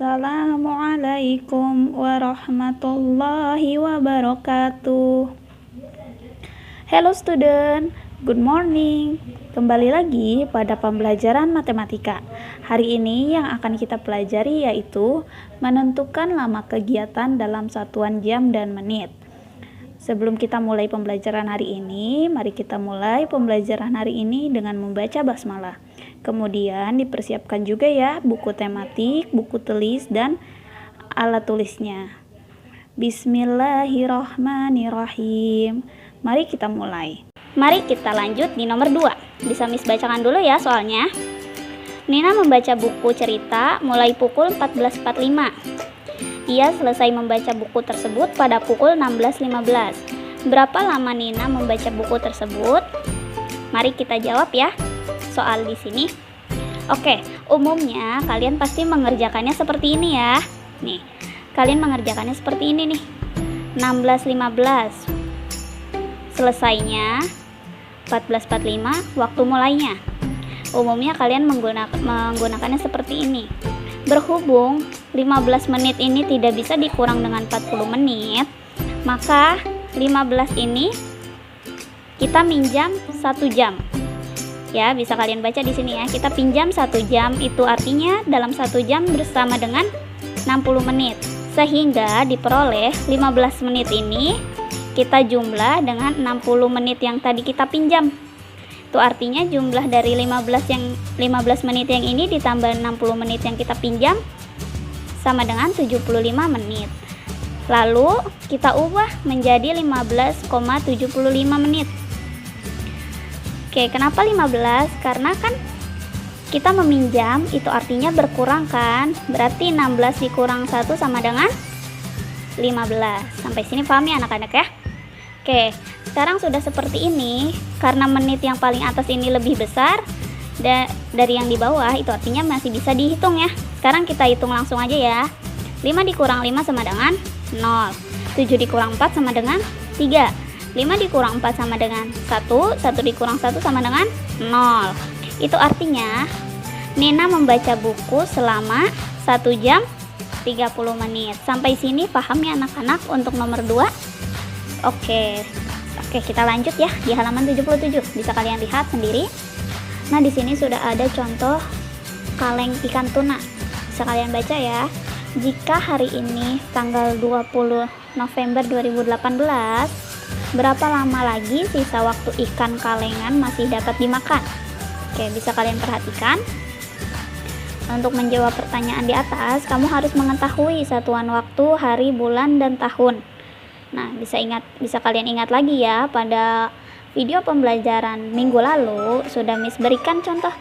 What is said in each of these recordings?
Assalamualaikum warahmatullahi wabarakatuh. Hello student, good morning. Kembali lagi pada pembelajaran matematika. Hari ini yang akan kita pelajari yaitu menentukan lama kegiatan dalam satuan jam dan menit. Sebelum kita mulai pembelajaran hari ini, mari kita mulai pembelajaran hari ini dengan membaca basmalah. Kemudian dipersiapkan juga ya buku tematik, buku tulis, dan alat tulisnya. Bismillahirrahmanirrahim. Mari kita mulai. Mari kita lanjut di nomor 2. Bisa Miss bacakan dulu ya soalnya. Nina membaca buku cerita mulai pukul 14.45. Ia selesai membaca buku tersebut pada pukul 16.15. Berapa lama Nina membaca buku tersebut? Mari kita jawab ya soal di sini. Oke, umumnya kalian pasti mengerjakannya seperti ini ya. Nih, kalian mengerjakannya seperti ini nih. 16.15. Selesainya 14.45 waktu mulainya. Umumnya kalian menggunakannya seperti ini. Berhubung 15 menit ini tidak bisa dikurang dengan 40 menit, maka 15 ini kita minjam 1 jam. Ya, bisa kalian baca di sini ya. Kita pinjam 1 jam, itu artinya dalam 1 jam bersama dengan 60 menit. Sehingga diperoleh 15 menit ini kita jumlah dengan 60 menit yang tadi kita pinjam. Itu artinya jumlah dari 15 menit yang ini ditambah 60 menit yang kita pinjam sama dengan 75 menit. Lalu kita ubah menjadi 15,75 menit. Oke, kenapa 15? Karena kan kita meminjam, itu artinya berkurang kan? Berarti 16 dikurang 1 sama dengan 15. Sampai sini paham ya anak-anak ya? Oke, sekarang sudah seperti ini. Karena menit yang paling atas ini lebih besar dari yang di bawah, itu artinya masih bisa dihitung ya. Sekarang kita hitung langsung aja ya. 5 dikurang 5 sama dengan 0. 7 dikurang 4 sama dengan 3. 5 dikurang 4 sama dengan 1, 1 dikurang 1 sama dengan 0. Itu artinya Nina membaca buku selama 1 jam 30 menit. Sampai sini paham ya anak-anak untuk nomor 2? Oke, kita lanjut ya di halaman 77. Bisa kalian lihat sendiri. Nah, di sini sudah ada contoh kaleng ikan tuna. Bisa kalian baca ya. Jika hari ini tanggal 20 November 2018, berapa lama lagi sisa waktu ikan kalengan masih dapat dimakan? Oke, bisa kalian perhatikan. Untuk menjawab pertanyaan di atas, kamu harus mengetahui satuan waktu, hari, bulan, dan tahun. Nah, bisa kalian ingat lagi ya, pada video pembelajaran minggu lalu sudah Miss berikan contoh.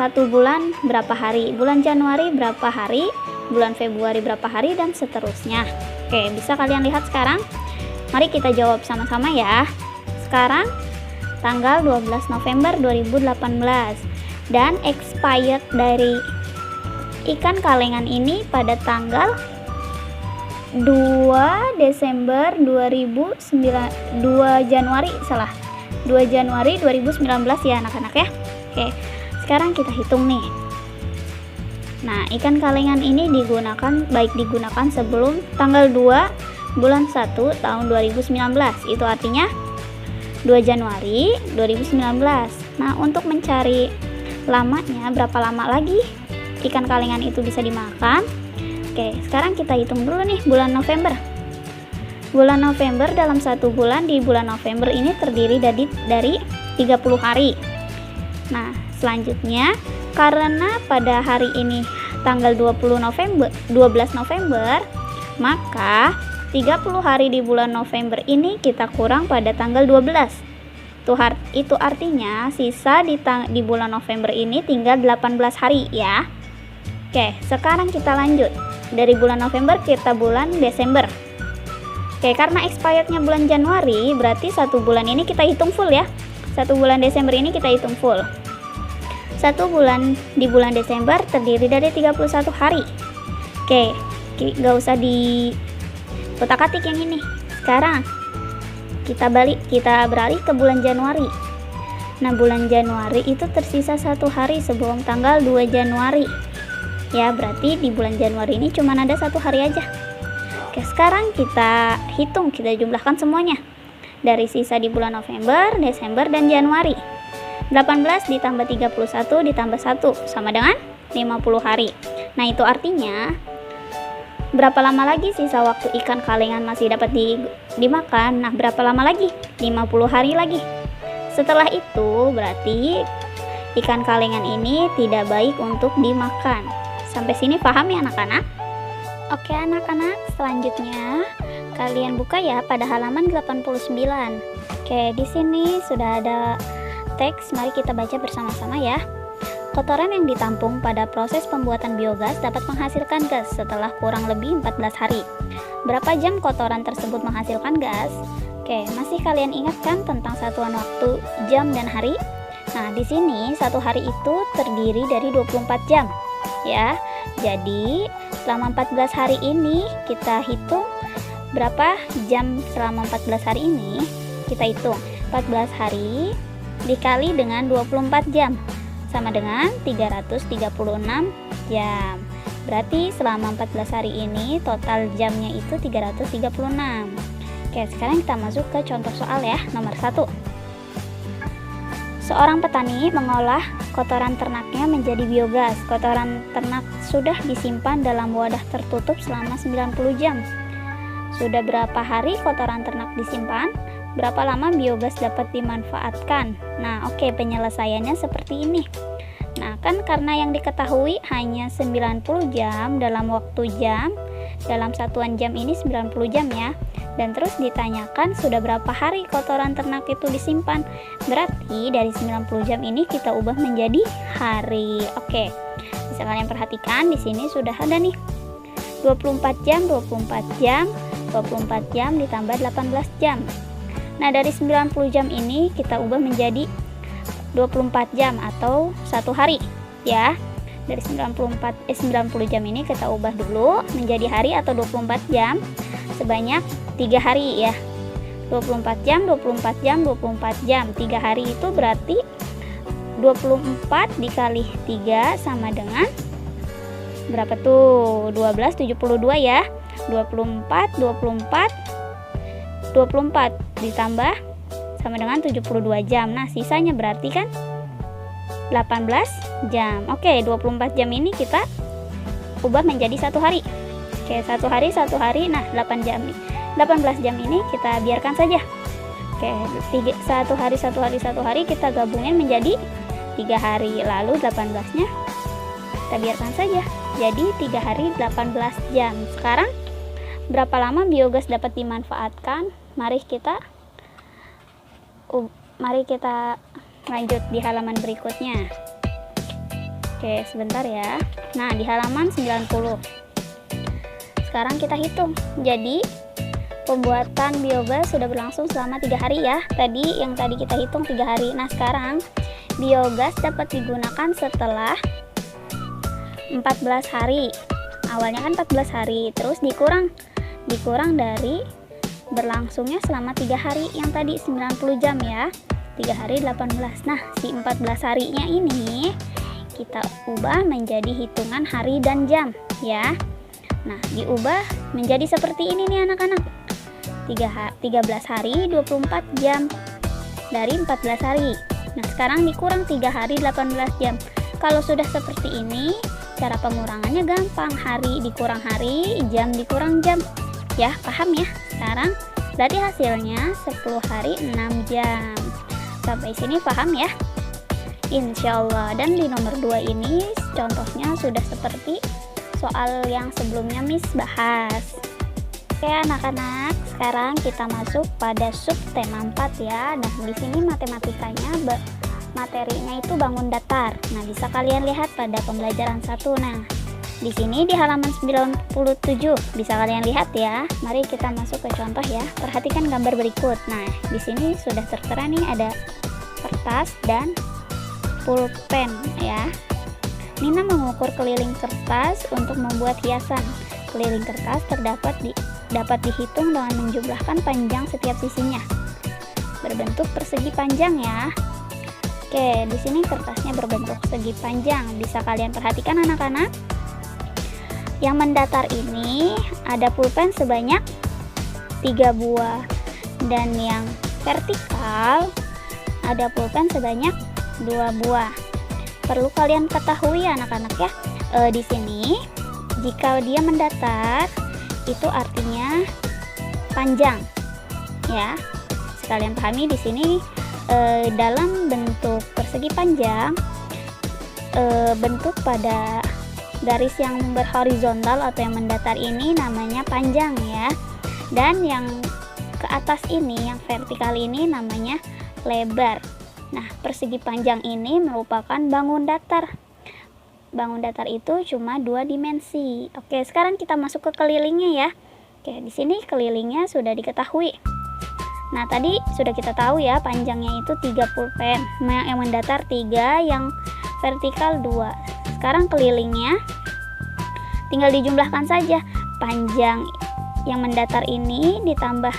1 bulan berapa hari, bulan Januari berapa hari, bulan Februari berapa hari, dan seterusnya. Oke, bisa kalian lihat sekarang. Mari kita jawab sama-sama ya. Sekarang tanggal 12 November 2018 dan expired dari ikan kalengan ini pada tanggal 2 Januari 2019 ya anak-anak ya. Oke, sekarang kita hitung nih. Nah, ikan kalengan ini digunakan sebelum tanggal 2 bulan 1 tahun 2019. Itu artinya 2 Januari 2019. Nah, untuk mencari lamanya, berapa lama lagi ikan kalengan itu bisa dimakan? Oke, sekarang kita hitung dulu nih bulan November. Bulan November, dalam 1 bulan di bulan November ini terdiri dari 30 hari. Nah, selanjutnya karena pada hari ini tanggal 12 November, maka 30 hari di bulan November ini kita kurang pada tanggal 12. Itu artinya sisa di bulan November ini tinggal 18 hari ya. Oke, sekarang kita lanjut. Dari bulan November kita bulan Desember. Oke, karena expirednya bulan Januari, berarti 1 bulan ini kita hitung full ya. 1 bulan Desember ini kita hitung full. 1 bulan di bulan Desember terdiri dari 31 hari. Oke, gak usah di kotak-katik yang ini. Sekarang kita beralih ke bulan Januari. Nah, bulan Januari itu tersisa 1 hari sebelum tanggal 2 Januari. Ya, berarti di bulan Januari ini cuma ada 1 hari aja. Oke, sekarang kita hitung, kita jumlahkan semuanya. Dari sisa di bulan November, Desember, dan Januari. 18 ditambah 31 ditambah 1 sama dengan 50 hari. Nah, itu artinya berapa lama lagi sisa waktu ikan kalengan masih dapat dimakan? Nah, berapa lama lagi? 50 hari lagi. Setelah itu berarti ikan kalengan ini tidak baik untuk dimakan. Sampai sini paham ya anak-anak? Oke anak-anak, selanjutnya kalian buka ya pada halaman 89. Oke, di sini sudah ada teks, mari kita baca bersama-sama ya. Kotoran yang ditampung pada proses pembuatan biogas dapat menghasilkan gas setelah kurang lebih 14 hari. Berapa jam kotoran tersebut menghasilkan gas? Oke, masih kalian ingat kan tentang satuan waktu, jam, dan hari? Nah, di sini 1 hari itu terdiri dari 24 jam. Ya, jadi selama 14 hari ini kita hitung berapa jam selama 14 hari ini. Kita hitung 14 hari dikali dengan 24 jam sama dengan 336 jam. Berarti selama 14 hari ini total jamnya itu 336. Oke, sekarang kita masuk ke contoh soal ya, nomor 1. Seorang petani mengolah kotoran ternaknya menjadi biogas. Kotoran ternak sudah disimpan dalam wadah tertutup selama 90 jam. Sudah berapa hari kotoran ternak disimpan? Berapa lama biogas dapat dimanfaatkan? Nah, oke, penyelesaiannya seperti ini. Nah, kan karena yang diketahui hanya 90 jam dalam waktu jam, dalam satuan jam ini 90 jam ya. Dan terus ditanyakan sudah berapa hari kotoran ternak itu disimpan. Berarti dari 90 jam ini kita ubah menjadi hari. Oke. Bisa kalian perhatikan di sini sudah ada nih. 24 jam, 24 jam, 24 jam ditambah 18 jam. Nah, dari 90 jam ini kita ubah menjadi 24 jam atau 1 hari ya. Dari 90 jam ini kita ubah dulu menjadi hari atau 24 jam sebanyak 3 hari ya. 24 jam, 24 jam, 24 jam. 3 hari itu berarti 24 dikali 3 sama dengan berapa tuh? 12, 72 ya. 24 ditambah sama dengan 72 jam. Nah, sisanya berarti kan 18 jam. Oke, 24 jam ini kita ubah menjadi 1 hari. Oke, 1 hari. Nah, 18 jam ini kita biarkan saja. Oke, 1 hari kita gabungin menjadi 3 hari. Lalu 18-nya kita biarkan saja. Jadi 3 hari 18 jam. Sekarang berapa lama biogas dapat dimanfaatkan? Mari kita lanjut di halaman berikutnya. Oke, sebentar ya. Nah, di halaman 90. Sekarang kita hitung. Jadi pembuatan biogas sudah berlangsung selama 3 hari ya. Yang tadi kita hitung 3 hari. Nah, sekarang biogas dapat digunakan setelah 14 hari. Awalnya kan 14 hari, terus dikurang dari berlangsungnya selama 3 hari yang tadi 90 jam ya. 3 hari 18. Nah, si 14 harinya ini kita ubah menjadi hitungan hari dan jam ya. Nah, diubah menjadi seperti ini nih anak-anak. 13 hari 24 jam dari 14 hari. Nah, sekarang dikurang 3 hari 18 jam. Kalau sudah seperti ini, cara pengurangannya gampang. Hari dikurang hari, jam dikurang jam. Ya, paham ya? Sekarang berarti hasilnya 10 hari 6 jam. Sampai sini paham ya? Insya Allah. Dan di nomor 2 ini contohnya sudah seperti soal yang sebelumnya Miss bahas. Oke anak-anak, sekarang kita masuk pada subtema 4 ya. Nah, di sini matematikanya materinya itu bangun datar. Nah, bisa kalian lihat pada pembelajaran 1. Nah, di sini di halaman 97 bisa kalian lihat ya. Mari kita masuk ke contoh ya. Perhatikan gambar berikut. Nah, di sini sudah tertera nih ada kertas dan pulpen ya. Nina mengukur keliling kertas untuk membuat hiasan. Keliling kertas dapat dihitung dengan menjumlahkan panjang setiap sisinya. Berbentuk persegi panjang ya. Oke, di sini kertasnya berbentuk segi panjang. Bisa kalian perhatikan anak-anak? Yang mendatar ini ada pulpen sebanyak 3 buah, dan yang vertikal ada pulpen sebanyak 2 buah. Perlu kalian ketahui anak-anak ya, di sini jika dia mendatar itu artinya panjang ya. Sekalian pahami di sini dalam bentuk persegi panjang, bentuk pada garis yang berhorizontal atau yang mendatar ini namanya panjang ya, dan yang ke atas ini yang vertikal ini namanya lebar. Nah, persegi panjang ini merupakan bangun datar. Bangun datar itu cuma 2 dimensi. Oke, sekarang kita masuk ke kelilingnya ya. Oke, di sini kelilingnya sudah diketahui. Nah, tadi sudah kita tahu ya, panjangnya itu 3 pulpen, yang mendatar 3, yang vertikal 2. Sekarang kelilingnya tinggal dijumlahkan saja. Panjang yang mendatar ini ditambah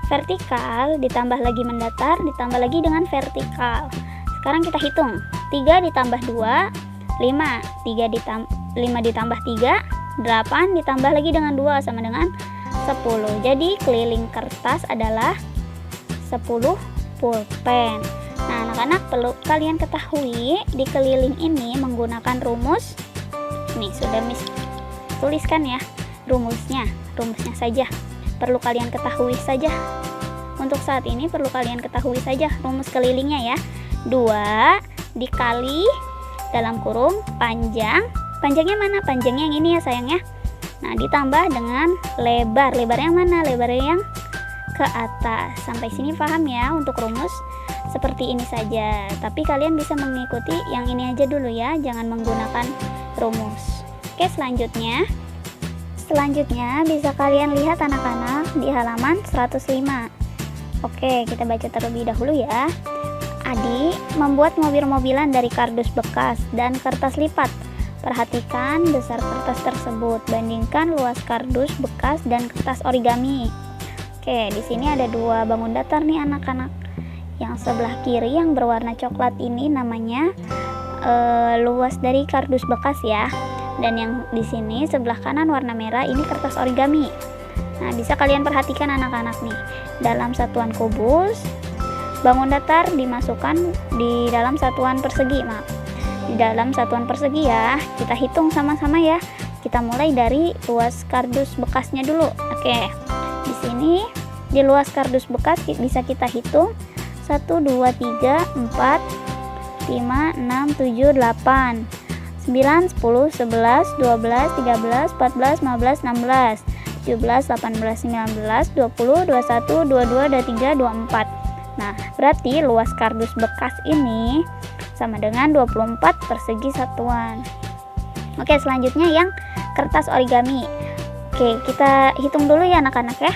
vertikal, ditambah lagi mendatar, ditambah lagi dengan vertikal. Sekarang kita hitung. 3 ditambah 2, 5. 5 ditambah 3, 8. Ditambah lagi dengan 2 sama dengan 10. Jadi keliling kertas adalah 10 pulpen. Nah, anak-anak perlu kalian ketahui di keliling ini menggunakan rumus. Nih, sudah tuliskan ya rumusnya saja. Perlu kalian ketahui saja. Untuk saat ini perlu kalian ketahui saja rumus kelilingnya ya. 2 dikali dalam kurung panjang. Panjangnya mana? Panjangnya yang ini ya sayang ya. Nah, ditambah dengan lebar. Lebar yang mana? Lebar yang ke atas. Sampai sini paham ya untuk rumus seperti ini saja. Tapi kalian bisa mengikuti yang ini aja dulu ya, jangan menggunakan rumus. Oke, selanjutnya bisa kalian lihat anak-anak di halaman 105. Oke, kita baca terlebih dahulu ya. Adi membuat mobil-mobilan dari kardus bekas dan kertas lipat. Perhatikan besar kertas tersebut, bandingkan luas kardus bekas dan kertas origami. Oke, di sini ada 2 bangun datar nih anak-anak. Yang sebelah kiri yang berwarna coklat ini namanya luas dari kardus bekas ya. Dan yang di sini sebelah kanan warna merah ini kertas origami. Nah, bisa kalian perhatikan anak-anak nih. Dalam satuan kubus, bangun datar dimasukkan di dalam satuan persegi, Di dalam satuan persegi ya. Kita hitung sama-sama ya. Kita mulai dari luas kardus bekasnya dulu. Oke. Di sini di luas kardus bekas bisa kita hitung 1, 2, 3, 4, 5, 6, 7, 8, 9, 10, 11, 12, 13, 14, 15, 16, 17, 18, 19, 20, 21, 22, 23, 24. Nah, berarti luas kardus bekas ini sama dengan 24 persegi satuan. Oke, selanjutnya yang kertas origami. Oke, kita hitung dulu ya anak-anak ya.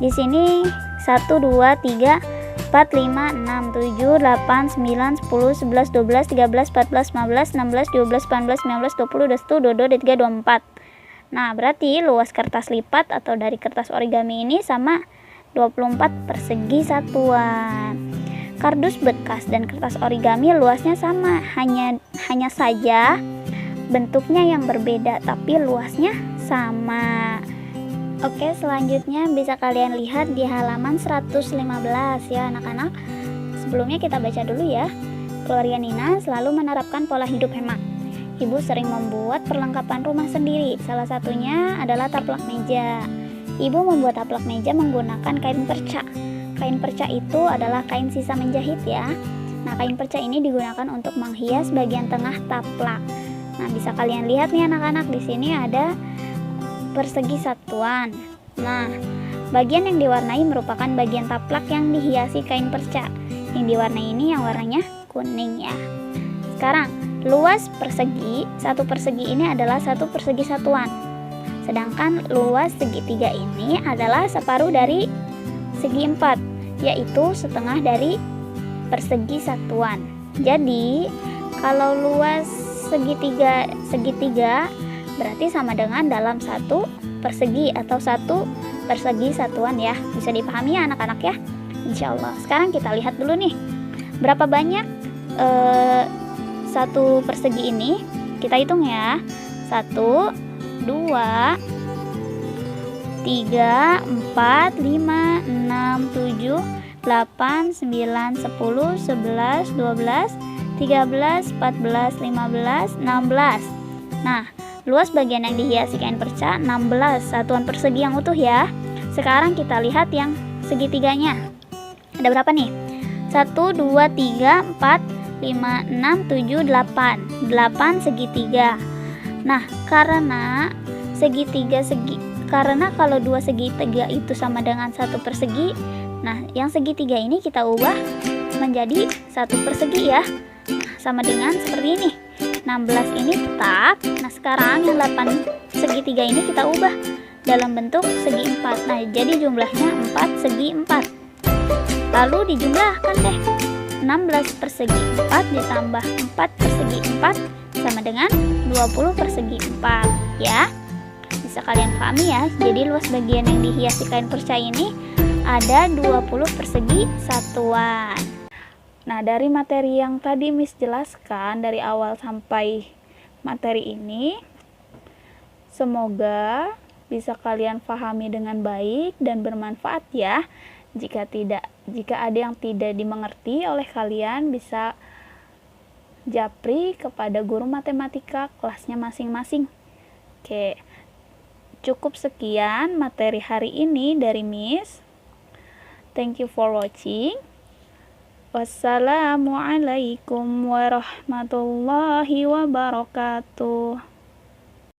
Di sini 1, 2, 3, 4, 5, 6, 7, 8, 9, 10, 11, 12, 13, 14, 15, 16, 17, 18, 19, 20, 21, 22, 23, 24. Nah, berarti luas kertas lipat atau dari kertas origami ini sama 24 persegi satuan. Kardus bekas dan kertas origami luasnya sama, hanya saja bentuknya yang berbeda tapi luasnya sama. Oke, selanjutnya bisa kalian lihat di halaman 115 ya anak-anak. Sebelumnya kita baca dulu ya. Gloria Nina selalu menerapkan pola hidup hemat. Ibu sering membuat perlengkapan rumah sendiri. Salah satunya adalah taplak meja. Ibu membuat taplak meja menggunakan kain perca. Kain perca itu adalah kain sisa menjahit ya. Nah, kain perca ini digunakan untuk menghias bagian tengah taplak. Nah, bisa kalian lihat nih anak-anak, di sini ada persegi satuan. Nah, bagian yang diwarnai merupakan bagian taplak yang dihiasi kain perca. Yang diwarnai ini yang warnanya kuning ya. Sekarang, luas persegi, satu persegi ini adalah satu persegi satuan. Sedangkan luas segitiga ini adalah separuh dari segi 4, yaitu setengah dari persegi satuan. Jadi, kalau luas segitiga berarti sama dengan dalam satu persegi atau satu persegi satuan ya. Bisa dipahami ya anak-anak ya, insya Allah. Sekarang kita lihat dulu nih, berapa banyak satu persegi ini. Kita hitung ya, 1, 2, 3, 4, 5, 6, 7, 8, 9, 10, 11, 12, 13, 14, 15, 16. Nah, luas bagian yang dihiasi kain perca 16 satuan persegi yang utuh ya. Sekarang kita lihat yang segitiganya. Ada berapa nih? 1, 2, 3, 4, 5, 6, 7, 8. 8 segitiga. Nah, karena kalau 2 segitiga itu sama dengan 1 persegi, nah yang segitiga ini kita ubah menjadi 1 persegi ya. Nah, sama dengan seperti ini. 16 ini tetap. Nah, sekarang yang 8 segitiga ini kita ubah dalam bentuk segi 4. Nah, jadi jumlahnya 4 segi 4. Lalu dijumlahkan deh. 16 persegi 4 ditambah 4 persegi 4 sama dengan 20 persegi 4 ya. Bisa kalian pahami ya. Jadi luas bagian yang dihiasi kain perca ini ada 20 persegi satuan. Nah, dari materi yang tadi Miss jelaskan dari awal sampai materi ini, semoga bisa kalian pahami dengan baik dan bermanfaat ya. Jika ada yang tidak dimengerti oleh kalian, bisa japri kepada guru matematika kelasnya masing-masing. Oke, cukup sekian materi hari ini dari Miss. Thank you for watching. Wassalamualaikum warahmatullahi wabarakatuh.